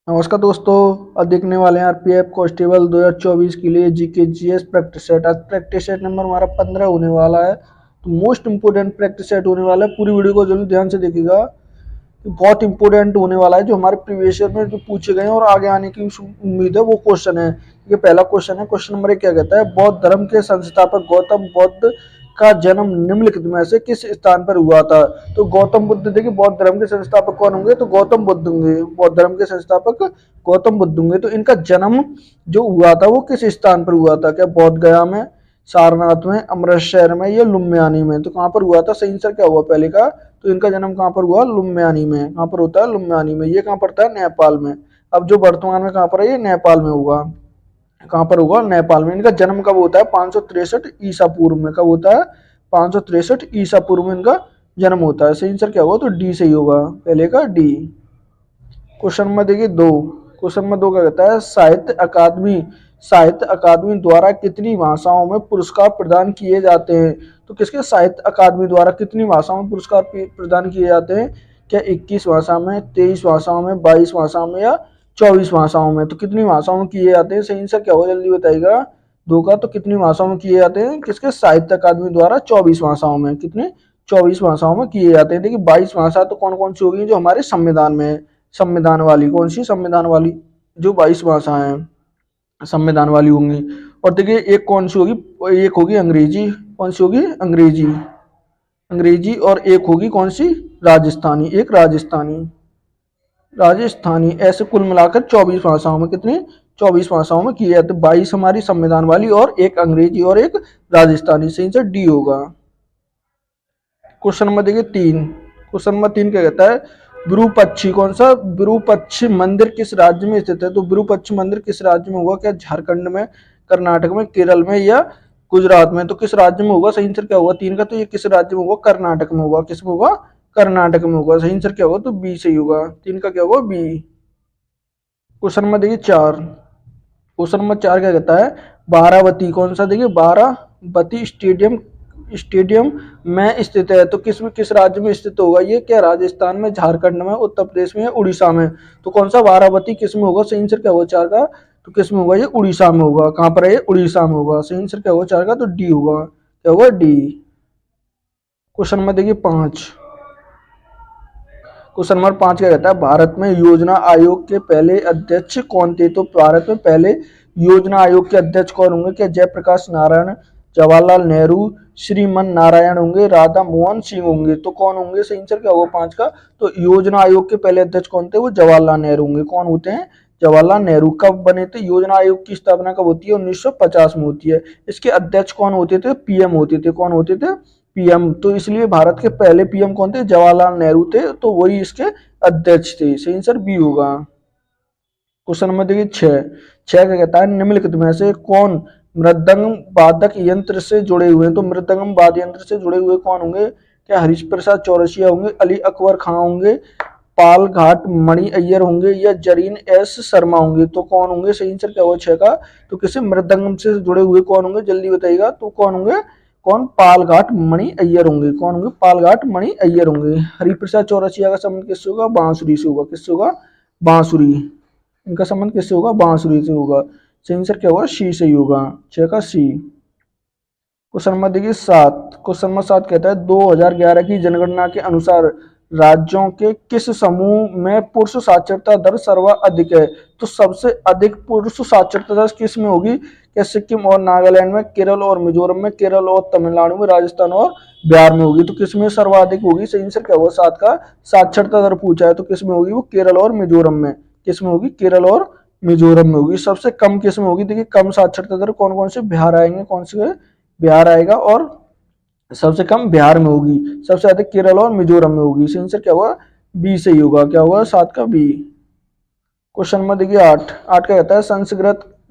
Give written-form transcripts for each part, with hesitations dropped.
नमस्कार दोस्तों। अब देखने वाले हैं आरपीएफ कांस्टेबल 2024 के लिए जीके जीएस प्रैक्टिस सेट। आज प्रैक्टिस सेट नंबर हमारा 15 होने वाला है। तो मोस्ट इंपोर्टेंट प्रैक्टिस सेट होने वाला है। पूरी वीडियो को जरूर ध्यान से देखिएगा। बहुत इंपॉर्टेंट होने वाला है। जो हमारे प्रीवियस ईयर में जो पूछे गए हैं और आगे आने की उम्मीद है वो क्वेश्चन है। ये पहला क्वेश्चन है। क्वेश्चन नंबर 1 क्या कहता है, बौद्ध धर्म के संस्थापक गौतम बुद्ध का जन्म निम्नलिखित में से किस स्थान पर हुआ था। तो गौतम बुद्ध, देखिए बौद्ध धर्म के संस्थापक कौन होंगे, तो गौतम बुद्ध होंगे। बौद्ध धर्म के संस्थापक गौतम बुद्ध होंगे। तो इनका जन्म जो हुआ था वो किस स्थान पर हुआ था, क्या बोध गया में, सारनाथ में, अमृतसर में या लुम्बियानी में। तो कहाँ पर हुआ था, सही आंसर क्या हुआ पहले का, तो इनका जन्म कहाँ पर हुआ, लुम्बियानी में। कहाँ पर होता है, लुम्बियानी में। ये कहाँ पड़ता है, नेपाल में। अब जो वर्तमान में कहाँ पर है, ये नेपाल में होगा। कहाँ पर होगा, नेपाल में। इनका जन्म कब होता है, 563 ईसा पूर्व में। कब होता है, 563 ईसा पूर्व में इनका जन्म होता है। सही आंसर क्या होगा, तो डी सही होगा, पहले का डी। क्वेश्चन नंबर देखिए 2। क्वेश्चन नंबर 2 क्या कहता है, साहित्य अकादमी द्वारा कितनी भाषाओं में पुरस्कार प्रदान किए जाते हैं। तो किसके, साहित्य अकादमी द्वारा कितनी भाषाओं में पुरस्कार प्रदान किए जाते हैं। क्या 21 भाषा में, 23 भाषाओं में, 22 भाषाओं में या 24 भाषाओं में। तो कितनी भाषाओं में किए जाते हैं, सही आंसर क्या होगा जल्दी बताइएगा। 2 का, तो कितनी भाषाओं में किए जाते हैं, किसके, साहित्य अकादमी द्वारा 24 भाषाओं में। कितने, 24 भाषाओं में किए जाते हैं। देखिए 22 भाषा तो कौन कौन सी होगी, जो हमारे संविधान में है। संविधान वाली, कौन सी, संविधान वाली जो 22 भाषाएं हैं संविधान वाली होंगी। और देखिए एक कौन सी होगी, एक होगी अंग्रेजी। कौन सी होगी, अंग्रेजी। अंग्रेजी। और एक होगी कौन सी, राजस्थानी। एक राजस्थानी। राजस्थानी। ऐसे कुल मिलाकर 24 भाषाओं में, कितनी, 24 भाषाओं में किए जाते। 22 हमारी संविधान वाली और एक अंग्रेजी और एक राजस्थानी। सही से डी होगा। क्वेश्चन नंबर देखिए 3। क्वेश्चन नंबर 3 क्या कहता है, विरूपक्षी, कौन सा, विरूपक्षी मंदिर किस राज्य में स्थित है। तो विरूपक्षी मंदिर किस राज्य में होगा, क्या झारखंड में, कर्नाटक में, केरल में या गुजरात में। तो किस राज्य में होगा, सही आंसर क्या होगा 3 का, तो ये किस राज्य में होगा, कर्नाटक में होगा। किस में होगा, कर्नाटक में होगा। सही आंसर क्या होगा, तो बी सही होगा। 3 का क्या होगा, बी। क्वेश्चन नंबर देखिए 4। क्वेश्चन नंबर 4 क्या कहता है, बारावती, कौन सा, देखिए बारावती स्टेडियम स्टेडियम में स्थित है। तो किस राज्य में स्थित होगा ये, क्या राजस्थान में, झारखंड में, उत्तर प्रदेश में या उड़ीसा में। तो कौन सा बारावती किस में होगा, सही आंसर क्या होगा 4 का, तो किस में होगा, ये उड़ीसा में होगा। कहाँ पर है, ये उड़ीसा में होगा। सही आंसर क्या होगा 4 का, तो डी होगा। क्या होगा, डी। क्वेश्चन नंबर देखिए 5। क्वेश्चन नंबर 5 क्या कहता है, भारत में योजना आयोग के पहले अध्यक्ष कौन थे। तो भारत में पहले योजना आयोग के अध्यक्ष कौन होंगे, क्या जयप्रकाश नारायण, जवाहरलाल नेहरू, श्रीमन नारायण होंगे, राधा मोहन सिंह होंगे। तो कौन होंगे, सही आंसर क्या होगा 5 का, तो योजना आयोग के पहले अध्यक्ष कौन थे, वो जवाहरलाल नेहरू होंगे। कौन होते हैं, जवाहरलाल नेहरू। कब बने थे, योजना आयोग की स्थापना कब होती है, 1950 में होती है। इसके अध्यक्ष कौन होते थे, पीएम होते थे। कौन होते थे, पीएम। तो इसलिए भारत के पहले पीएम कौन थे, जवाहरलाल नेहरू थे। तो वही इसके अध्यक्ष थे। सही आंसर बी होगा। क्वेश्चन नंबर देखिए 6। क्या कहता है, निम्नलिखित में से कौन मृदंगम वादक यंत्र से जुड़े हुए हैं। तो मृदंगम वाद्य यंत्र से जुड़े हुए कौन होंगे, क्या हरीश प्रसाद चौरसिया होंगे, अली अकबर खां होंगे, पाल घाट मणि अय्यर होंगे या जरीन एस शर्मा होंगे। तो कौन होंगे, सही आंसर क्या होगा 6 का, तो किसी मृदंगम से जुड़े हुए कौन होंगे जल्दी बताइएगा। तो कौन होंगे, कौन, पालघाट मणि अय्यर होंगे। कौन होंगे, पालघाट मणि अय्यर होंगे। हरिप्रसाद चौरसिया का संबंध किससे होगा, बांसुरी से होगा। किससे होगा, बांसुरी। इनका संबंध किससे होगा, बांसुरी से होगा। सही आंसर क्या होगा, सी सही होगा, 6 का सी। क्वेश्चन नंबर देखिए 7। क्वेश्चन नंबर 7 कहता है, 2011 की जनगणना के अनुसार राज्यों के किस समूह में पुरुष साक्षरता दर सर्वाधिक है। तो सबसे अधिक पुरुष साक्षरता दर किस में होगी, क्या सिक्किम और नागालैंड में, केरल और मिजोरम में, केरल और तमिलनाडु में, राजस्थान और बिहार में होगी। तो किस में सर्वाधिक होगी, सही आंसर क्या होगा 7 का, साक्षरता दर पूछा है तो किस में होगी, वो केरल और मिजोरम में। किस में होगी, केरल और मिजोरम में होगी। सबसे कम किस में होगी, देखिए कम साक्षरता दर कौन कौन से, बिहार आएंगे, कौन से, बिहार आएगा। और सबसे कम बिहार में होगी, सबसे अधिक केरल और मिजोरम में होगी। इसी आंसर क्या होगा, बी सही होगा। क्या होगा 7 का बी। क्वेश्चन नंबर देखिए 8। 8 क्या कहता है,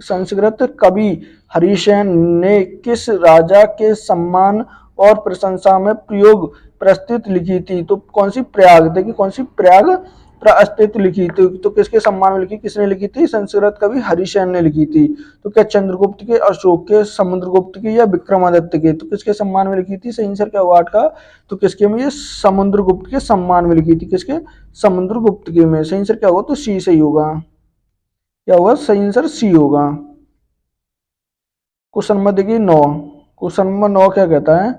संस्कृत कवि हरिसेन ने किस राजा के सम्मान और प्रशंसा में प्रयोग प्रस्तुति लिखी थी। तो कौन सी, प्रयाग। देखिए कौन सी, प्रयाग प्रस्तुति लिखी थी। तो किसके सम्मान में लिखी, किसने लिखी थी, संस्कृत कवि हरिसेन ने लिखी थी। तो क्या चंद्रगुप्त के, अशोक के, समुद्रगुप्त के या विक्रमादित्य के। तो किसके सम्मान में लिखी थी, सही आंसर क्या हुआ 8 का, तो किसके में, ये समुद्रगुप्त के सम्मान में लिखी थी। किसके, समुद्रगुप्त के में। सही आंसर क्या होगा, तो सी सही होगा। क्या होगा? सही आंसर सी होगा। क्वेश्चन नंबर देखिए 9। क्वेश्चन नंबर 9 क्या कहता है?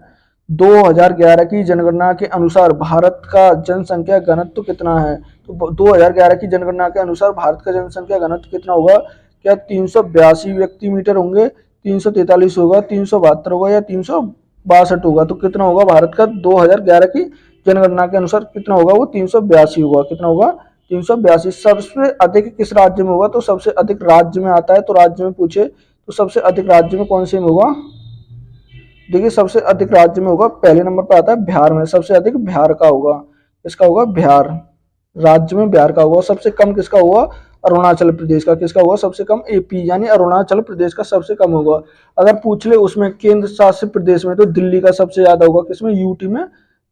2011 की जनगणना के अनुसार भारत का जनसंख्या घनत्व कितना है? तो 2011 की जनगणना के अनुसार भारत का जनसंख्या घनत्व कितना होगा? क्या 382 व्यक्ति मीटर होंगे, 343 होगा, 372 होगा या 362 होगा? तो कितना होगा भारत का 2011 की जनगणना के अनुसार कितना होगा? वो 382 होगा। कितना होगा? 382। सबसे अधिक किस राज्य में होगा? तो सबसे अधिक राज्य में आता है, तो राज्य में पूछे तो सबसे अधिक राज्य में कौन से में होगा? देखिए सबसे अधिक राज्य में होगा, पहले नंबर पर आता है बिहार में, सबसे अधिक बिहार का होगा। इसका होगा बिहार, राज्य में बिहार का होगा। सबसे कम किसका होगा? अरुणाचल प्रदेश का। किसका होगा? सबसे कम एपी यानी अरुणाचल प्रदेश का सबसे कम होगा। अगर पूछ ले उसमें केंद्र शासित प्रदेश में, तो दिल्ली का सबसे ज्यादा होगा। किसमें? यूटी में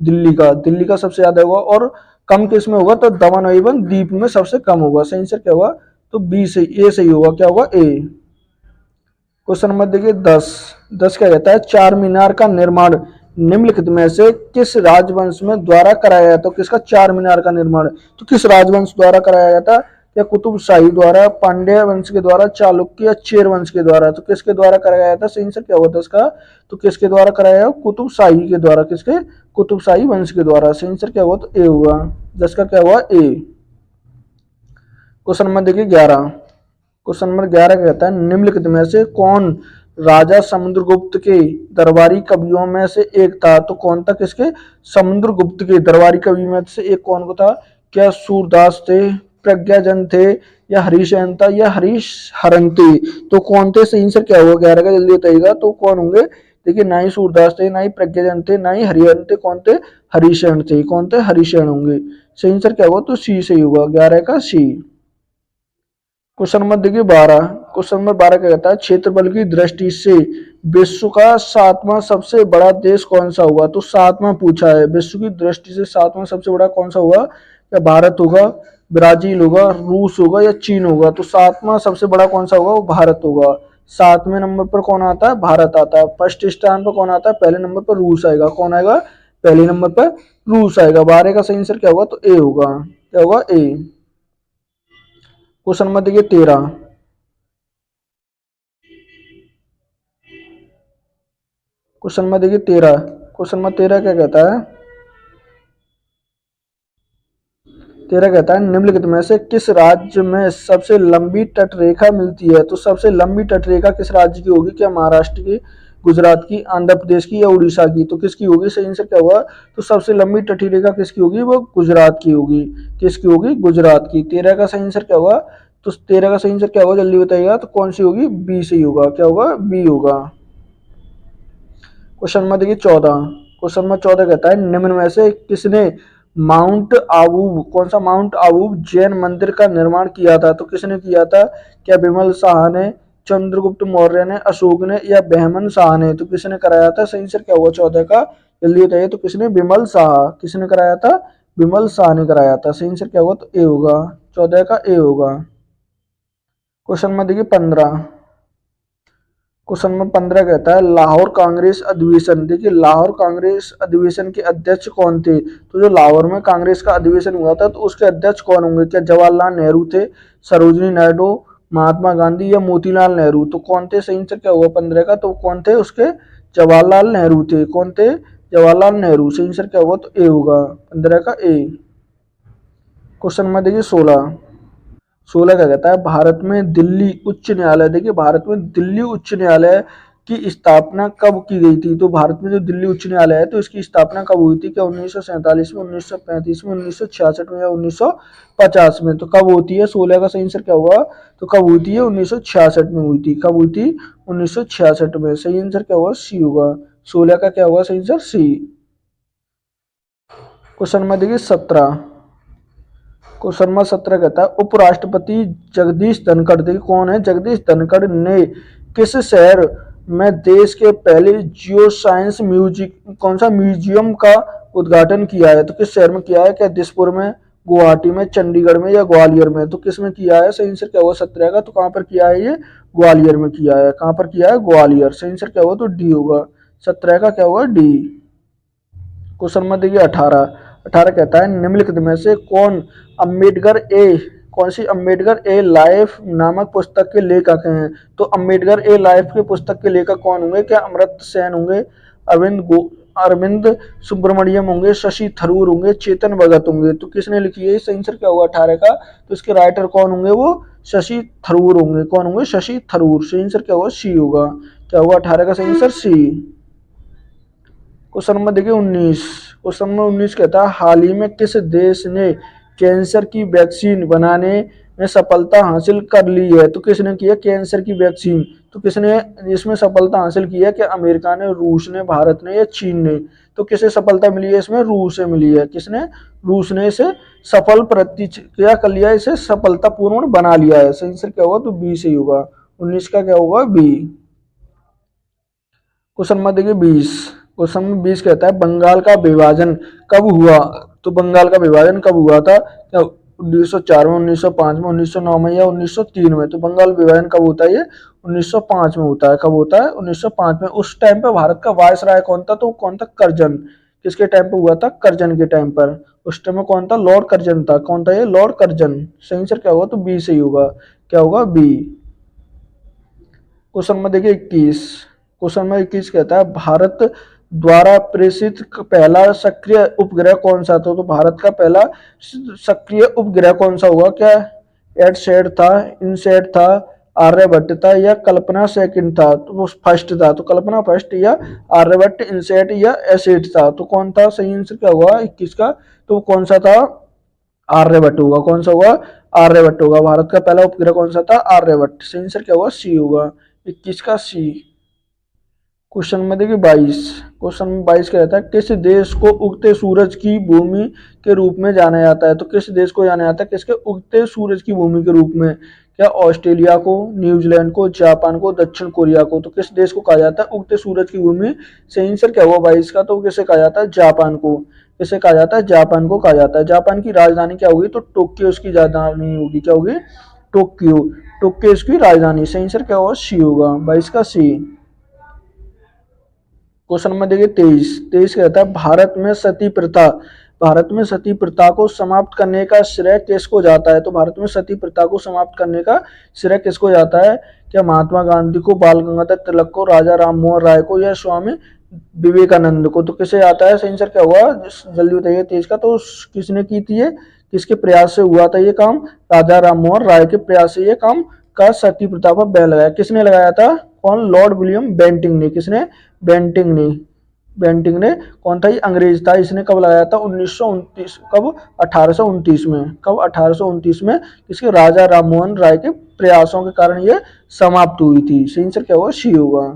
दिल्ली का सबसे ज्यादा होगा। और कम किसमें होगा? तो दमन एवं दीप में सबसे कम होगा। सही आंसर क्या होगा? तो बी सही, ए सही होगा। क्या होगा? ए। क्वेश्चन नंबर देखिए 10। 10 क्या कहता है? चार मीनार का निर्माण निम्नलिखित में से किस राजवंश में द्वारा कराया गया? तो किसका चार मीनार का निर्माण? तो किस राजवंश द्वारा कराया गया था? या कुतुब शाही द्वारा, पांड्य वंश के द्वारा, चालुक्य या चेर वंश के द्वारा? तो किसके द्वारा कराया गया था? सही आंसर क्या होता है इसका? तो किसके द्वारा कराया गया? कुतुब शाही के द्वारा। किसके? कुतुब शाही वंश के द्वारा। सही आंसर क्या हुआ? तो ए हुआ। 10 का क्या हुआ? ए। क्वेश्चन नंबर देखिए 11। क्वेश्चन नंबर 11 कहता है निम्नलिखित में से कौन राजा समुद्रगुप्त के दरबारी कवियों में से एक था? तो कौन था? किसके? समुद्रगुप्त के दरबारी कवि में से एक कौन को था? क्या सूरदास थे, प्रज्ञाजन थे, या हरिशयन था, या हरीश हरन थे? तो कौन थे? सही आंसर क्या होगा 11 का? जल्दी बताइएगा। तो कौन होंगे? देखिए ना ही सूरदास थे, ना ही प्रज्ञाजन थे, ना ही हरिहरन थे। कौन थे? हरिशयन थे। कौन थे? हरिशयन होंगे। सही आंसर क्या होगा? तो सी सही होगा। 11 का सी। क्वेश्चन नंबर देखिए 12। क्वेश्चन नंबर 12 क्या कहता है? क्षेत्रफल की दृष्टि से विश्व का सातवां सबसे बड़ा देश कौन सा होगा? तो सातवां पूछा है, विश्व की दृष्टि से सातवां सबसे बड़ा कौन सा होगा? क्या भारत होगा, ब्राजील होगा, रूस होगा या चीन होगा? तो सातवां सबसे बड़ा कौन सा होगा? वो भारत होगा। सातवें नंबर पर कौन आता है? भारत आता है। फर्स्ट स्थान पर कौन आता है? पहले नंबर पर रूस आएगा। कौन आएगा? पहले नंबर पर रूस आएगा। 12 का सही आंसर क्या होगा? तो ए होगा। क्या होगा? ए। क्वेश्चन नंबर देखिए 13। क्वेश्चन नंबर देखिए 13। क्वेश्चन नंबर 13 क्या कहता है? 13 कहता है निम्नलिखित में से किस राज्य में सबसे लंबी तटरेखा मिलती है? तो सबसे लंबी तटरेखा किस राज्य की होगी? क्या महाराष्ट्र की, गुजरात की, आंध्र प्रदेश की या उड़ीसा की? तो किसकी होगी? सही आंसर क्या होगा? तो सबसे लंबी तटरेखा किसकी होगी? वो गुजरात की होगी। किसकी होगी? गुजरात की। 13 का सही आंसर क्या होगा? तो 13 का सही आंसर क्या होगा? जल्दी बताइएगा। तो कौन सी होगी? बी सही होगा। क्या होगा? बी होगा। क्वेश्चन नंबर देखिए 14। क्वेश्चन नंबर 14 कहता है निम्न में से किसने माउंट आबू, कौन सा माउंट आबू जैन मंदिर का निर्माण किया था? तो किसने किया था? क्या विमल शाह ने, चंद्रगुप्त मौर्य ने, अशोक ने या बहमन शाह ने? तो किसने कराया था? सही आंसर क्या हुआ 14 का? जल्दी बताइए। तो किसने? विमल शाह। किसने कराया था? विमल शाह ने कराया था। सही आंसर क्या होगा? तो ए होगा। 14 का ए होगा। क्वेश्चन नंबर देखिए 15। क्वेश्चन नंबर 15 कहता है लाहौर कांग्रेस अधिवेशन, देखिए लाहौर कांग्रेस अधिवेशन के अध्यक्ष कौन थे? तो जो लाहौर में कांग्रेस का अधिवेशन हुआ था, तो उसके अध्यक्ष कौन होंगे? क्या जवाहरलाल नेहरू थे, सरोजिनी नायडू, महात्मा गांधी या मोतीलाल नेहरू? तो कौन थे? सही आंसर क्या हुआ 15 का? तो कौन थे उसके? जवाहरलाल नेहरू थे। कौन थे? जवाहरलाल नेहरू। सही आंसर क्या होगा? तो ए होगा। 15 का ए। क्वेश्चन नंबर देखिए 16। 16 क्या कहता है भारत में दिल्ली उच्च न्यायालय, देखिए भारत में दिल्ली उच्च न्यायालय की स्थापना कब की गई थी? तो भारत में जो दिल्ली उच्च न्यायालय है, तो इसकी स्थापना कब हुई थी? क्या 1947 में, 1935 में, 1966 में या 1950 में? तो कब होती है? 16 का सही आंसर क्या हुआ? तो कब हुई थी? 1966 में हुई थी। कब हुई थी? 1966 में। सही आंसर क्या हुआ? सी होगा। 16 का क्या हुआ? सही आंसर सी। क्वेश्चन नंबर देखिए 17। क्वेश्चन नंबर 17 कहता है उपराष्ट्रपति जगदीश धनखड़, देखिए कौन है? जगदीश धनखड़ ने किस शहर में देश के पहले जियो साइंस म्यूजिक, कौन सा म्यूजियम का उद्घाटन किया है? तो किस शहर में किया है? क्या दिसपुर में, गुवाहाटी में, चंडीगढ़ में या ग्वालियर में? तो किस में किया है? सही आंसर क्या हुआ 17 का? तो कहाँ पर किया है ये? ग्वालियर में किया है। कहाँ पर किया है? ग्वालियर। सही आंसर क्या हुआ? तो डी होगा। 17 का क्या होगा? डी। क्वेश्चन नंबर देखिए 18। 18 कहता है निम्नलिखित में से कौन अम्बेडकर ए कौन सी? अम्बेडकर ए लाइफ नामक पुस्तक के लेखक हैं। तो अम्बेडकर ए लाइफ के पुस्तक के लेखक कौन होंगे? क्या अमर्त्य सेन होंगे, अरविंद सुब्रमण्यम होंगे, शशि थरूर होंगे, चेतन भगत होंगे। तो किसने लिखी है? सही आंसर क्या होगा 18 का? तो इसके राइटर कौन होंगे? वो शशि थरूर होंगे। कौन होंगे? शशि थरूर। सही आंसर क्या होगा? सी होगा। क्या होगा 18 का सही आंसर? सी। क्वेश्चन नंबर देखिए 19। क्वेश्चन नंबर 19 कहता है हाल ही में किस देश ने कैंसर की वैक्सीन बनाने में सफलता हासिल कर ली है? तो किसने किया कैंसर की वैक्सीन? तो किसने इसमें सफलता हासिल की है? क्या अमेरिका ने, रूस ने, भारत ने या चीन ने? तो किसे सफलता मिली है इसमें? रूस से मिली है। किसने? रूस ने इसे सफल क्या कर लिया, इसे सफलतापूर्ण बना लिया है। सही आंसर क्या होगा? तो बी से ही होगा। 19 का क्या होगा? बी। क्वेश्चन नंबर देखिए 20। क्वेश्चन नंबर 20 कहता है बंगाल का विभाजन कब हुआ? तो बंगाल का विभाजन कब हुआ था? क्या 1904 में, 1905 में, 1909 में या 1903 में? तो बंगाल विभाजन कब होता है? ये 1905 में होता है। कब होता है? 1905 में। उस टाइम पे भारत का वायसराय कौन था? तो कौन था? कर्जन। किसके टाइम पे हुआ था? कर्जन के टाइम पर। उस टाइम में कौन था? लॉर्ड कर्जन था। कौन था ये? Lord Curzon. सही आंसर क्या होगा? तो बी से ही होगा। क्या होगा? बी। क्वेश्चन नंबर देखिए 21। क्वेश्चन नंबर 21 कहता है भारत द्वारा प्रेषित पहला सक्रिय उपग्रह कौन सा था? तो भारत का पहला सक्रिय उपग्रह कौन सा हुआ? क्या एडसैट था, इनसैट था, आर्यभट्ट था या कल्पना सेकंड था? तो वो फर्स्ट था। तो कल्पना फर्स्ट या आर्यभट्ट, इनसैट या एसेट था? तो कौन था? सही आंसर क्या हुआ 21 का? तो कौन सा था? आर्यभट्ट होगा। कौन सा होगा? आर्यभट्ट होगा। भारत का पहला उपग्रह कौन सा था? आर्यभट्ट। सही आंसर क्या होगा? सी होगा। 21 का सी। क्वेश्चन में देखिए 22। क्वेश्चन में 22 कहता है किस देश को उगते सूरज की भूमि के रूप में जाना जाता है? तो किस देश को जाना जाता है किसके? उगते सूरज की भूमि के रूप में? क्या ऑस्ट्रेलिया को, न्यूजीलैंड को, जापान को, दक्षिण कोरिया को? तो किस देश को कहा जाता है उगते सूरज की भूमि? सही आंसर क्या हुआ 22 का? तो किसे कहा जाता है? जापान को। किसे कहा जाता है? जापान को कहा जाता है। जापान की राजधानी क्या होगी? तो टोक्यो उसकी राजधानी होगी। क्या होगी? टोक्यो। टोक्यो इसकी राजधानी। सही आंसर क्या होगा? सी होगा। 22 का सी। क्वेश्चन नंबर देखिए 23। 23 कहता है भारत में सती प्रथा को समाप्त करने का श्रेय किसको जाता है? तो भारत में सती प्रथा को समाप्त करने का श्रेय किसको जाता है? क्या महात्मा गांधी को, बाल गंगाधर तिलक को, राजा राम मोहन राय को या स्वामी विवेकानंद को? तो किसे आता है? सही आंसर क्या हुआ? जल्दी बताइए 23 का। तो किसने की थी ये? किसके प्रयास से हुआ था ये काम? राजा राम मोहन राय के प्रयास से ये काम का सती प्रथा पर बैन लगाया। किसने लगाया था? कौन? लॉर्ड विलियम बेंटिंग ने। किसने? बेंटिंग ने। बेंटिंग ने। कौन था? ये अंग्रेज था। इसने कब लगाया था? 1929। कब? 1829 में। कब? 1829 में। इसके राजा राममोहन राय के प्रयासों के कारण ये समाप्त हुई थी। सही आंसर क्या होगा? सी होगा।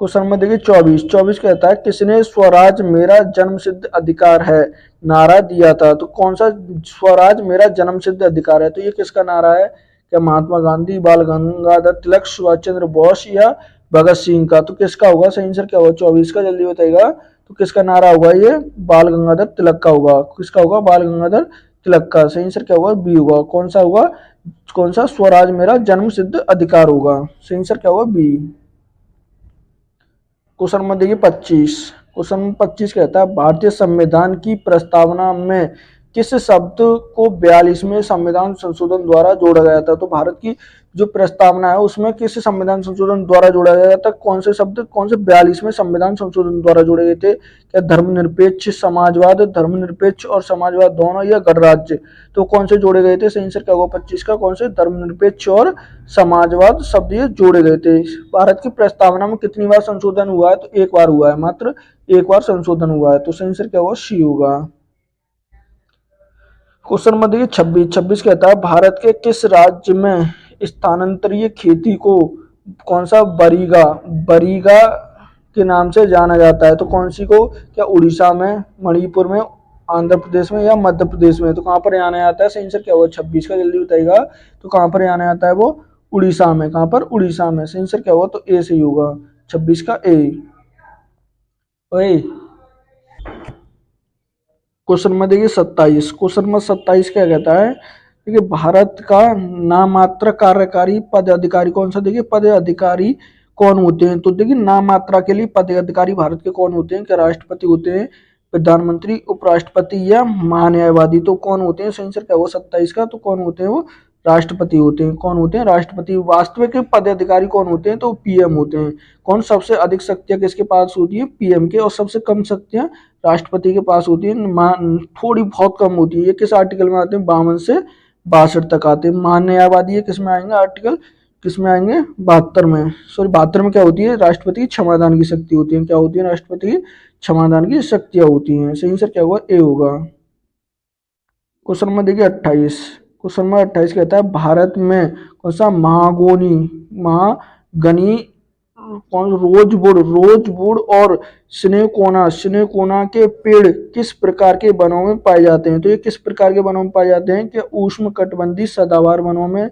क्वेश्चन नंबर देखिए 24। 24 कहता है किसने स्वराज मेरा जन्म सिद्ध अधिकार है नारा दिया था? तो कौन सा स्वराज मेरा जन्म सिद्ध अधिकार है? तो ये किसका नारा है? क्या महात्मा गांधी, बाल गंगाधर तिलक, सुभाष चंद्र बोस या भगत सिंह का? तो किसका होगा? सही आंसर क्या होगा 24 का? जल्दी बताइएगा। तो किसका नारा होगा ये? बाल गंगाधर तिलक का होगा। किसका होगा? बाल गंगाधर तिलक का। सही आंसर क्या होगा? बी होगा। कौन सा होगा? कौन सा? स्वराज मेरा जन्म सिद्ध अधिकार होगा। सही आंसर क्या होगा? बी। क्वेश्चन नंबर देखिए 25। क्वेश्चन नंबर 25 कहता है भारतीय संविधान की प्रस्तावना में किस शब्द को 42वें संविधान संशोधन द्वारा जोड़ा गया था? तो भारत की जो प्रस्तावना है उसमें किस संविधान संशोधन द्वारा जोड़ा गया था? कौन से शब्द, कौन से 42वें संविधान संशोधन द्वारा जोड़े गए थे? क्या धर्मनिरपेक्ष, समाजवाद, धर्मनिरपेक्ष और समाजवाद दोनों या गणराज्य? तो कौन से जोड़े गए थे? सही आंसर क्या होगा 25 का? कौन से? धर्मनिरपेक्ष और समाजवाद शब्द ये जोड़े गए थे। भारत की प्रस्तावना में कितनी बार संशोधन हुआ है? तो एक बार हुआ है, मात्र एक बार संशोधन हुआ है। तो सही आंसर क्या होगा? सी होगा। क्वेश्चन नंबर देखिए 26। 26 कहता है भारत के किस राज्य में स्थानांतरीय खेती को कौन सा बरीगा बरीगा के नाम से जाना जाता है? तो कौन सी को? क्या उड़ीसा में, मणिपुर में, आंध्र प्रदेश में या मध्य प्रदेश में? तो कहाँ पर आना जाता है? सही आंसर क्या होगा 26 का? जल्दी बताइएगा। तो कहाँ पर आना जाता है वो? उड़ीसा में। कहाँ पर? उड़ीसा में। सही आंसर क्या होगा? तो ए से ही होगा। 26 का ए। ओए क्वेश्चन में देखिए 27। क्वेश्चन में 27 क्या कहता है? देखिए भारत का नामात्र कार्यकारी पदाधिकारी कौन सा? देखिए पदाधिकारी कौन होते हैं? तो देखिए नामात्रा के लिए पदाधिकारी भारत के कौन होते हैं? क्या राष्ट्रपति होते हैं, प्रधानमंत्री, उपराष्ट्रपति या महान्यायवादी। तो कौन होते हैं? सही आंसर क्या होगा 27 का? तो कौन होते हैं वो? राष्ट्रपति होते हैं। कौन होते हैं? राष्ट्रपति। वास्तविक पदाधिकारी कौन होते हैं? तो पीएम होते हैं। कौन सबसे अधिक शक्तियां किसके पास होती है? पीएम के। और सबसे कम शक्तियां राष्ट्रपति के पास होती है, थोड़ी बहुत कम होती है। ये किस आर्टिकल में आते हैं? 52 से 62 तक आते हैं। महान्यायवादी ये किस में आएंगे? आर्टिकल किस में आएंगे? 72 में। सॉरी 72 में क्या होती है? राष्ट्रपति की क्षमादान की शक्ति होती है। क्या होती है? राष्ट्रपति की क्षमादान की शक्तियां होती हैं। सही आंसर क्या होगा? ए होगा। क्वेश्चन नंबर देखिए 28। क्वेश्चन नंबर 28 कहता है भारत में कौन सा महागनी कौन रोजवुड और सिनेकोना के पेड़ किस प्रकार के वनों में पाए जाते हैं? तो ये किस प्रकार के वनों में पाए जाते हैं? कि उष्णकटिबंधीय सदाबहार वनों में,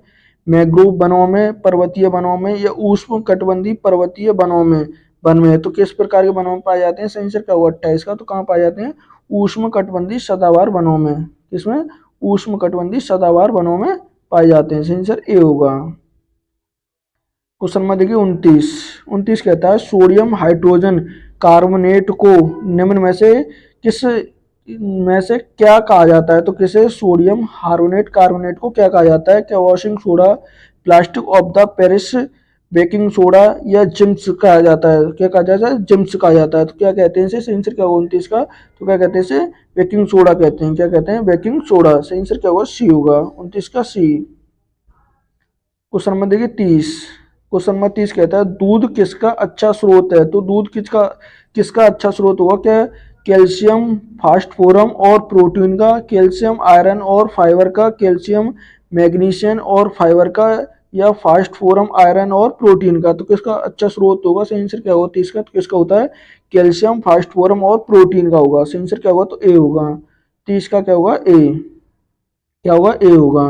मैंग्रोव वनों में, पर्वतीय वनों में या उष्णकटिबंधीय पर्वतीय वनों में वन में। तो किस प्रकार के वनों में पाए जाते हैं? सही आंसर क्या हुआ 28 का? तो कहाँ पाए जाते हैं? उष्णकटिबंधीय सदाबहार वनों में। किसमें? उष्णकटिबंधीय सदाबहार वनों में पाए जाते हैं। सही आंसर ए होगा। क्वेश्चन नंबर देखिए 29 कहता है सोडियम हाइड्रोजन कार्बोनेट को निम्न में से किस में से क्या कहा जाता है? तो किसे सोडियम कार्बोनेट को क्या कहा जाता है? क्या washing soda, plastic of the Paris, baking soda या जिम्स कहा जाता है? क्या कहा जाता है? जिम्स कहा जाता है। तो क्या कहते हैं इसे? सही आंसर क्या होगा 29 का? तो क्या कहते हैं इसे? बेकिंग सोडा कहते हैं। क्या कहते हैं? Baking soda. सही आंसर क्या होगा? सी होगा। 29 का सी। क्वेश्चन नंबर देखिए 30। क्वेश्चन नंबर 30 कहता है दूध किसका अच्छा स्रोत है? तो दूध किसका अच्छा स्रोत होगा? क्या कैल्शियम, फास्फोरम और प्रोटीन का, कैल्शियम आयरन और फाइबर का, कैल्शियम मैग्नीशियम और फाइबर का या फास्फोरम आयरन और प्रोटीन का? तो किसका अच्छा स्रोत होगा? सही आंसर क्या होगा 30 का? तो किसका होता है? कैल्शियम, फास्फोरम और प्रोटीन का होगा। सही आंसर क्या होगा? तो ए होगा। 30 का क्या होगा? ए। क्या होगा? ए होगा।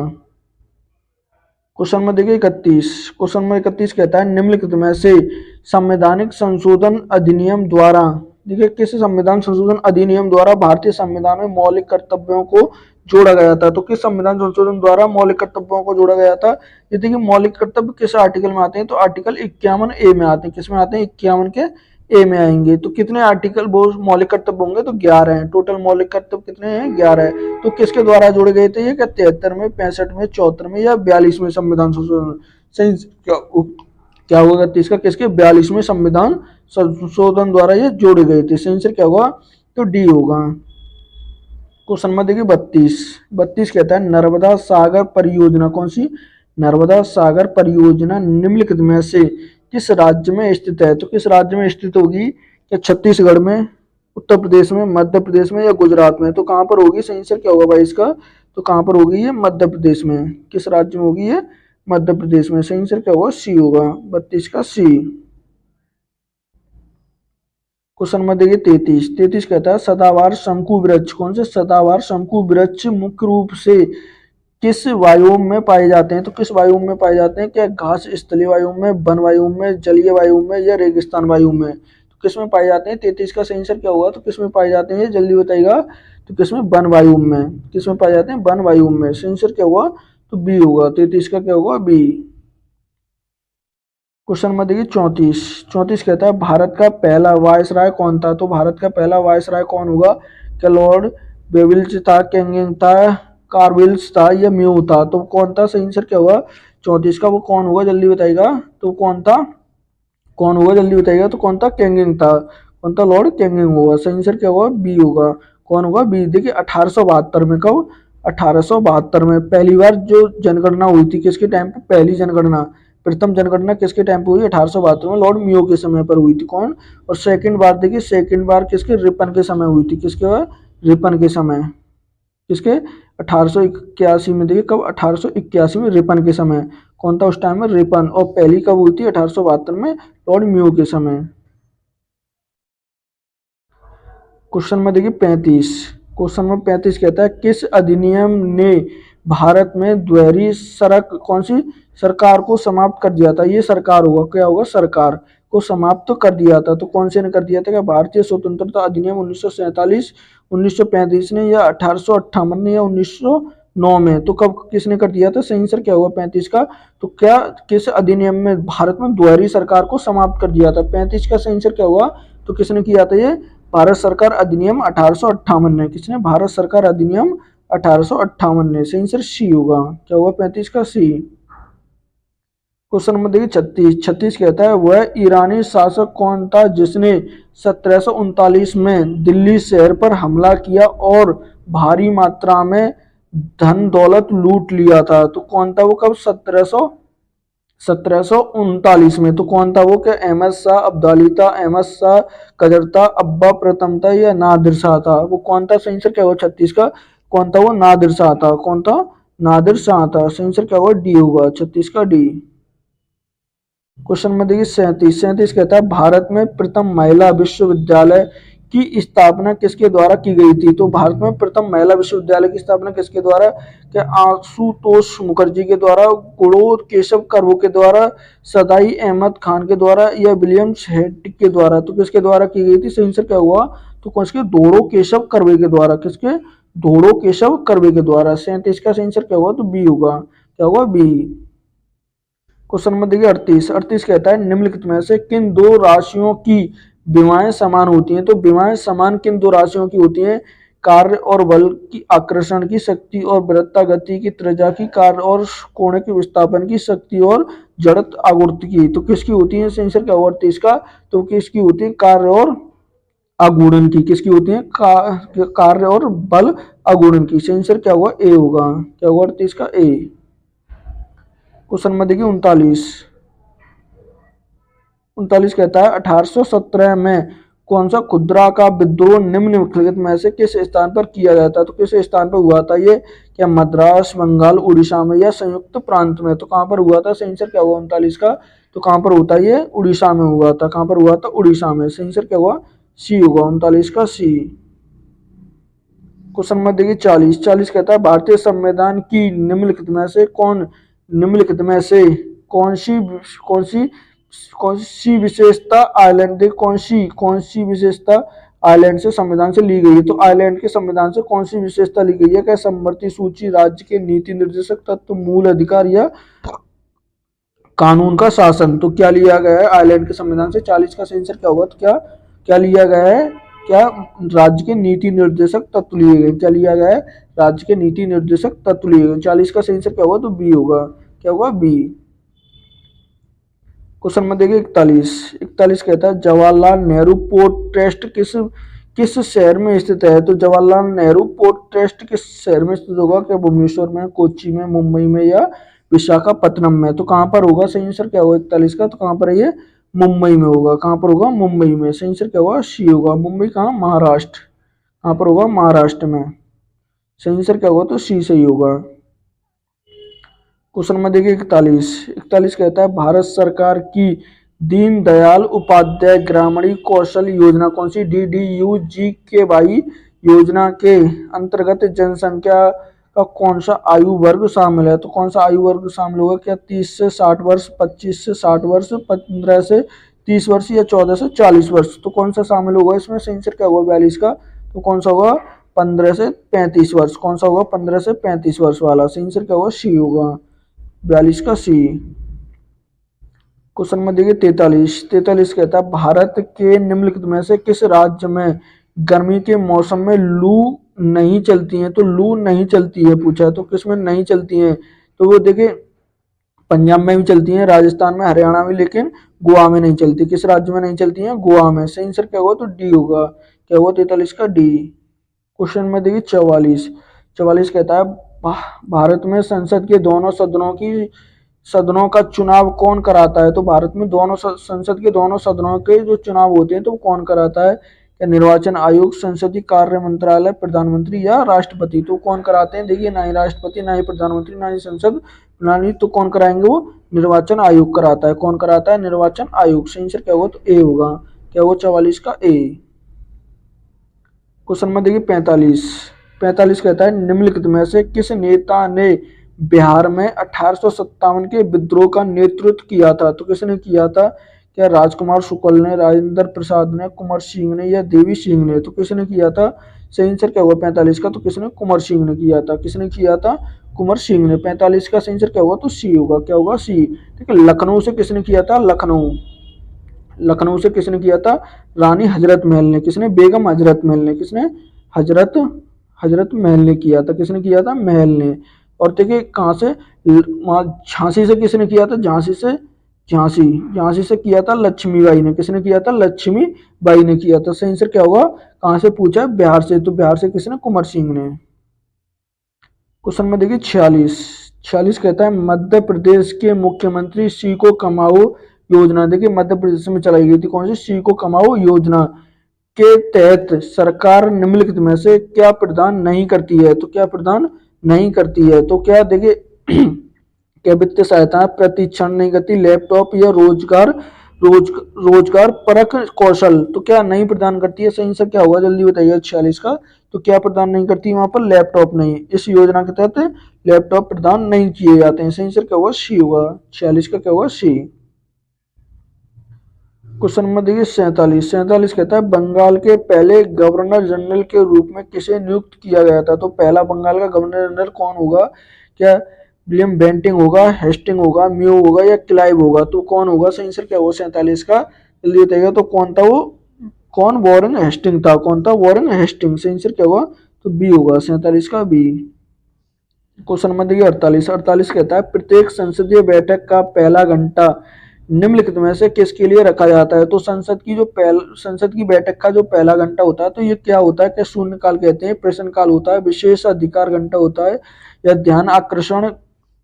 क्वेश्चन नंबर देखिए 31। क्वेश्चन नंबर 31 कहता है निम्नलिखित में से संवैधानिक संशोधन अधिनियम द्वारा, देखिए किस संविधान संशोधन अधिनियम द्वारा भारतीय संविधान में मौलिक कर्तव्यों को जोड़ा गया था? तो किस संविधान संशोधन द्वारा मौलिक कर्तव्यों को जोड़ा गया था? ये देखिए मौलिक कर्तव्य किस आर्टिकल में आते हैं? तो आर्टिकल 51 ए में आते हैं। किस में आते हैं? 51 के ए में आएंगे। तो कितने आर्टिकल वो मौलिक कर्तव्य होंगे? तो 11 हैं। टोटल मौलिक कर्तव्य कितने हैं? 11 है। तो किसके द्वारा जोड़े गए थे ये? 73 में, 65 में, 74 में या 42 में संविधान संशोधन? सही क्या होगा 31 का? किसके? 42 में संविधान संशोधन द्वारा ये जोड़े गए थे। सही आंसर क्या होगा? तो डी होगा। क्वेश्चन नंबर देखिए 32 कहता है नर्मदा सागर परियोजना कौन सी? नर्मदा सागर परियोजना निम्नलिखित में से किस राज्य में स्थित है? तो किस राज्य में स्थित होगी? क्या छत्तीसगढ़ में, उत्तर प्रदेश में, मध्य प्रदेश में या गुजरात में? तो कहाँ पर होगी? सही आंसर क्या होगा भाई इसका? तो कहाँ पर होगी ये? मध्य प्रदेश में। किस राज्य में होगी ये? मध्य प्रदेश में। सही आंसर क्या होगा? सी होगा। 32 का सी। क्वेश्चन नंबर देखिए 33 कहता है सदाबहार शंकु वृक्ष कौन से? सदाबहार शंकु वृक्ष मुख्य रूप से किस वायुओं में पाए जाते हैं? तो किस वायुओं में पाए जाते हैं? क्या घास स्थलीय वायु में, वन वायु में, जलीय वायु में या रेगिस्तान वायु में? तो किस में पाए जाते हैं? 33 का सही आंसर क्या होगा? तो किस में पाए जाते हैं? जल्दी बताइएगा। तो किस में? वन वायु में। किस में पाए जाते हैं? वन वायु में। सही आंसर क्या हुआ? तो बी होगा। 33 का क्या होगा? बी। क्वेश्चन नंबर देखिए 34 कहता है भारत का पहला वायसराय कौन था? तो भारत का पहला वायसराय कौन होगा? क्या लॉर्ड बेविल्स था, कैंगिंग था, कार्विल्स था या म्यू था? तो कौन था? सही आंसर क्या होगा 34 का? वो कौन होगा जल्दी बताइएगा। तो कौन था? कौन होगा जल्दी बताइएगा। तो कौन था? कैंगिंग था। कौन था? लॉर्ड कैंगिंग होगा। सही आंसर क्या होगा? बी होगा। कौन होगा? बी। देखिए 1872 में। कब? 1872 में पहली बार जो जनगणना हुई थी किसके टाइम पे? पहली जनगणना, प्रथम जनगणना किसके टाइम पे हुई? 1872 में लॉर्ड मियो के समय पर हुई थी। कौन? और सेकंड बार देखिए, सेकंड बार किसके? रिपन के समय हुई थी। किसके? रिपन के समय। किसके? 1881 में। देखिए कब? 1881 में रिपन के समय। कौन था उस टाइम में? रिपन। और पहली कब हुई थी? 1872 में लॉर्ड मियो के समय। क्वेश्चन में देखिए 35। क्वेश्चन नंबर 35 कहता है किस अधिनियम ने भारत में द्वैरी सड़क कौन सी सरकार को समाप्त कर दिया था? ये सरकार होगा। क्या होगा? सरकार को समाप्त तो कर दिया था। तो कौन से ने कर दिया था? क्या भारतीय स्वतंत्रता अधिनियम 1947, 1935 ने या 1858 ने या 1909 में? तो कब किसने कर दिया था? सही आंसर क्या हुआ 35 का? तो क्या किस अधिनियम में भारत में द्वैरी सरकार को समाप्त कर दिया था? 35 का सही आंसर क्या हुआ? तो किसने किया था ये? भारत सरकार अधिनियम 1858 ने, किसने? भारत सरकार अधिनियम 1858 ने। सही आंसर सी होगा। क्या होगा 35 का सी। क्वेश्चन नंबर देखिए 36। 36 कहता है वह ईरानी शासक कौन था जिसने 1739 में दिल्ली शहर पर हमला किया और भारी मात्रा में धन दौलत लूट लिया था? तो कौन था वो? कब? 1739 में। तो कौन था वो? क्या अहमद शाह अब्दाली था, अहमद शाह कदर था, अब्बा प्रथम था या नादिर शाह था? वो कौन था? सही आंसर क्या होगा 36 का? कौन था वो? नादिर शाह था। कौन था? नादिर शाह था। सही आंसर क्या होगा? डी होगा। 36 का डी। क्वेश्चन में देखिए 37। 37 कहता है भारत में प्रथम महिला विश्वविद्यालय की स्थापना किसके द्वारा की गई थी? तो भारत में प्रथम महिला विश्वविद्यालय की स्थापना किसके द्वारा? क्या आशुतोष मुखर्जी के द्वारा, गुणोद केशव कर्वे के द्वारा, सदाई अहमद खान के द्वारा या विलियम हेंटिक के द्वारा? तो किसके द्वारा की गई थी? सही आंसर क्या हुआ? तो किसके? धोड़ो केशव कर्वे के द्वारा। किसके? धोड़ो केशव कर्वे के द्वारा। 37 का सही आंसर क्या हुआ? तो बी होगा। क्या होगा? बी। क्वेश्चन नंबर देखिए 38। 38 कहता है निम्नलिखित में से किन दो राशियों की विमाएं समान होती हैं? तो विमाएं समान किन दो राशियों की होती हैं? कार्य और बल की आकर्षण की शक्ति और वृत्ता गति की त्रिज्या की, कार्य और कोण के विस्थापन की शक्ति और जड़त्व आघूर्ण की। तो किसकी होती है? आंसर क्या होगा 38 का? तो किसकी होती है? कार्य और आघूर्ण की। किसकी होती है? कार्य और बल आघूर्ण की। आंसर क्या होगा? ए होगा। क्या होगा 38 का? ए। क्वेश्चन नंबर देखिए 39। 39 कहता है 1817 में कौन सा खुदरा का विद्रोह निम्नलिखित में से किस स्थान पर किया गया था? तो किस स्थान पर हुआ था ये? क्या मद्रास, बंगाल, उड़ीसा में या संयुक्त प्रांत में? तो कहां पर हुआ था? सही आंसर क्या हुआ 39 का? तो कहां पर होता है ये? उड़ीसा में हुआ था। कहां पर हुआ था? उड़ीसा में। सही आंसर क्या हुआ? सी होगा 39 का सी। क्वेश्चन नंबर देखिए 40। 40 कहता है भारतीय संविधान की निम्नलिखित में से कौन सी कौन सी कौन सी विशेषता आयरलैंड कौन सी विशेषता आयरलैंड से संविधान से ली गई है? तो आयरलैंड के संविधान से कौन सी विशेषता ली गई है? क्या समवर्ती सूची, राज्य के नीति निर्देशक तत्व, मूल अधिकार या कानून का शासन? तो क्या लिया गया है आयरलैंड के संविधान से? 40 का आंसर क्या होगा? तो क्या क्या लिया गया है? क्या राज्य के नीति निर्देशक तत्व लिए गए? क्या लिया गया है? राज्य के नीति निर्देशक तत्व लिए गए। 40 का आंसर क्या होगा? तो बी होगा। क्या होगा? बी। क्वेश्चन में देखिए 41। 41 कहता है जवाहरलाल नेहरू पोर्ट ट्रस्ट किस किस शहर में स्थित है? तो जवाहरलाल नेहरू पोर्ट ट्रस्ट किस शहर में स्थित होगा? क्या भुवनेश्वर में, कोच्चि में, मुंबई में या विशाखापत्तनम में? तो कहां पर होगा? सही आंसर क्या होगा 41 का? तो कहां पर है ये? मुंबई में होगा। कहां पर होगा? मुंबई में। सही आंसर क्या होगा? सी होगा। मुंबई कहां? महाराष्ट्र। कहां पर होगा? महाराष्ट्र में। सही आंसर क्या होगा? तो सी सही होगा। क्वेश्चन में देखिए 41। 41 कहता है भारत सरकार की दीनदयाल उपाध्याय ग्रामीण कौशल योजना कौन सी? DDU-GKY योजना के अंतर्गत जनसंख्या का कौन सा आयु वर्ग शामिल है? तो कौन सा आयु वर्ग शामिल होगा? क्या 30 से 60 वर्ष, 25 से 60 वर्ष, 15 से 30 वर्ष या 14 से 40 वर्ष? तो कौन सा शामिल होगा इसमें? सही आंसर क्या होगा 42 का? तो कौन सा होगा? 15 से 35 वर्ष। कौन सा होगा? 15 से 35 वर्ष वाला। सही आंसर क्या होगा? सी होगा। 42 का सी। क्वेश्चन में देखिए 43। 43 कहता है भारत के निम्नलिखित में से किस राज्य में गर्मी के मौसम में लू नहीं चलती है? तो लू नहीं चलती है पूछा है। तो किस में नहीं चलती है? तो वो देखिए पंजाब में भी चलती है, राजस्थान में, हरियाणा में, लेकिन गोवा में नहीं चलती। किस राज्य में नहीं चलती है? गोवा में। सही आंसर क्या होगा? तो डी होगा। क्या होगा 43 का? डी। क्वेश्चन में देखिए 44। 44 कहता है भारत में संसद के दोनों सदनों का चुनाव कौन कराता है? तो भारत में दोनों संसद के दोनों सदनों के जो चुनाव होते हैं तो कौन कराता है? क्या निर्वाचन आयोग, संसदीय कार्य मंत्रालय, प्रधानमंत्री या राष्ट्रपति? तो कौन कराते हैं? देखिए ना ही राष्ट्रपति, ना ही प्रधानमंत्री, ना ही संसद प्रणाली, तो कौन कराएंगे? वो निर्वाचन आयोग कराता है। कौन कराता है? निर्वाचन आयोग। सही आंसर क्या होगा? तो ए होगा। क्या होगा 44 का? ए। क्वेश्चन में देखिए 45। 45 कहता है निम्नलिखित में से किस नेता ने बिहार में 1857 के विद्रोह का नेतृत्व किया था? तो किसने किया था? क्या राजकुमार शुक्ल ने, राजेंद्र प्रसाद ने, कुंवर सिंह ने या देवी सिंह ने? तो किसने किया था? सही आंसर क्या होगा 45 का? तो किसने? कुंवर सिंह ने किया था। किसने किया था? कुंवर सिंह ने। 45 का सही आंसर क्या होगा? तो सी होगा। क्या होगा? सी। ठीक है। लखनऊ से किसने किया था? लखनऊ लखनऊ से किसने किया था? रानी हजरत महल ने। किसने? बेगम हजरत महल ने। किसने? हजरत हजरत महल ने किया था। किसने किया था? महल ने। और देखिए कहाँ से? झांसी से किसने किया था? झांसी से, झांसी झांसी से किया था लक्ष्मीबाई ने। किसने किया था? लक्ष्मीबाई ने किया था। सही आंसर क्या होगा? कहाँ से पूछा है? बिहार से। तो बिहार से किसने? कुंवर सिंह ने। क्वेश्चन में देखिए 46। 46 कहता है मध्य प्रदेश के मुख्यमंत्री सीको कमाओ योजना। देखिए मध्य प्रदेश में चलाई गई थी कौन सी? सीको कमाओ योजना के तहत सरकार निम्नलिखित में से क्या प्रदान नहीं करती है? तो क्या प्रदान नहीं करती है? तो क्या देखिए क्या वित्तीय सहायता प्रतिक्षण नहीं करती, लैपटॉप या रोजगार परक कौशल, तो क्या नहीं प्रदान करती है? सही आंसर क्या होगा जल्दी बताइए 46 का। तो क्या प्रदान नहीं करती वहां पर? लैपटॉप नहीं। इस योजना के तहत लैपटॉप प्रदान नहीं किए जाते हैं। सही आंसर क्या होगा? सी होगा। 46 का क्या होगा? सी। क्वेश्चन नंबर देखिए 47। 47 कहता है बंगाल के पहले गवर्नर जनरल के रूप में किसे नियुक्त किया गया था? तो पहला बंगाल का गवर्नर जनरल कौन होगा? क्या विलियम बेंटिंग होगा, हेस्टिंग होगा, म्यू होगा या क्लाइव होगा? तो कौन होगा? सही आंसर क्या होगा 47 का? जल्दी बताइएगा। तो कौन था वो? कौन? वॉरेन हेस्टिंग था। कौन था? Warren Hasting. सही आंसर क्या होगा? तो बी होगा 47 का बी। क्वेश्चन नंबर देखिए 48। 48 कहता है प्रत्येक संसदीय बैठक का पहला घंटा निम्नलिखित में से किसके लिए रखा जाता है? तो संसद की बैठक का जो पहला घंटा होता है तो ये क्या होता है? क्या शून्यकाल कहते हैं, प्रश्न काल होता है, विशेष अधिकार घंटा होता है या ध्यान आकर्षण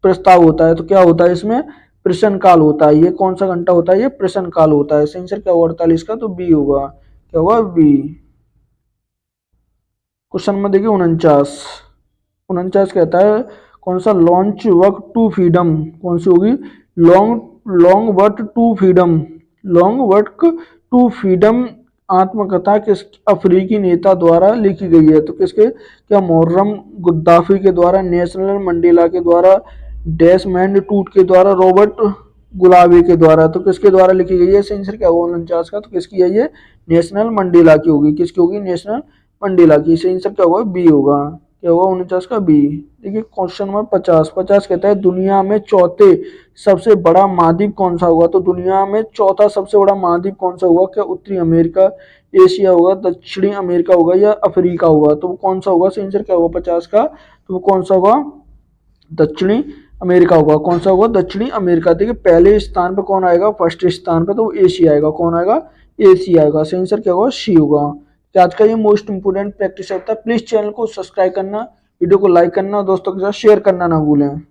प्रस्ताव होता है? तो क्या होता है इसमें? प्रश्न काल होता है। ये कौन सा घंटा होता है? ये प्रश्न काल होता है। सही आंसर क्या होगा 48 का? तो बी होगा। क्या होगा? बी। क्वेश्चन नंबर देखिए 49। 49 कहता है कौन सा? लॉन्च वर्क टू फ्रीडम कौन सी होगी? Long walk to freedom. Long walk to freedom आत्मकथा किस अफ्रीकी नेता द्वारा लिखी गई है? तो किसके? क्या मुहर्रम गुद्दाफी के द्वारा, नेशनल मंडेला के द्वारा, डेसमैंड टूट के द्वारा, रॉबर्ट गुलाबी के द्वारा? तो किसके द्वारा लिखी गई है? आंसर क्या होगा 49 का? तो किसकी है ये? नेशनल मंडेला की होगी। किसकी होगी? नेशनल मंडेला की। सही आंसर क्या होगा? बी होगा। क्या होगा 49 का? बी। देखिए क्वेश्चन नंबर 50। 50 कहता है दुनिया में चौथे सबसे बड़ा महाद्वीप कौन सा होगा? तो दुनिया में चौथा सबसे बड़ा महाद्वीप कौन सा होगा? क्या उत्तरी अमेरिका, एशिया होगा, दक्षिणी अमेरिका होगा या अफ्रीका होगा? तो वो कौन सा होगा? सही आंसर क्या होगा 50 का? तो वो कौन सा होगा? दक्षिणी अमेरिका होगा। कौन सा होगा? दक्षिणी अमेरिका। देखिए पहले स्थान पर कौन आएगा? फर्स्ट स्थान पर तो वो एशिया आएगा। कौन आएगा? एशिया आएगा। सही आंसर क्या होगा? सी होगा। तो आज का ये मोस्ट इंपोर्टेंट प्रैक्टिस होता है। प्लीज चैनल को सब्सक्राइब करना, वीडियो को लाइक करना, दोस्तों के साथ शेयर करना ना भूलें।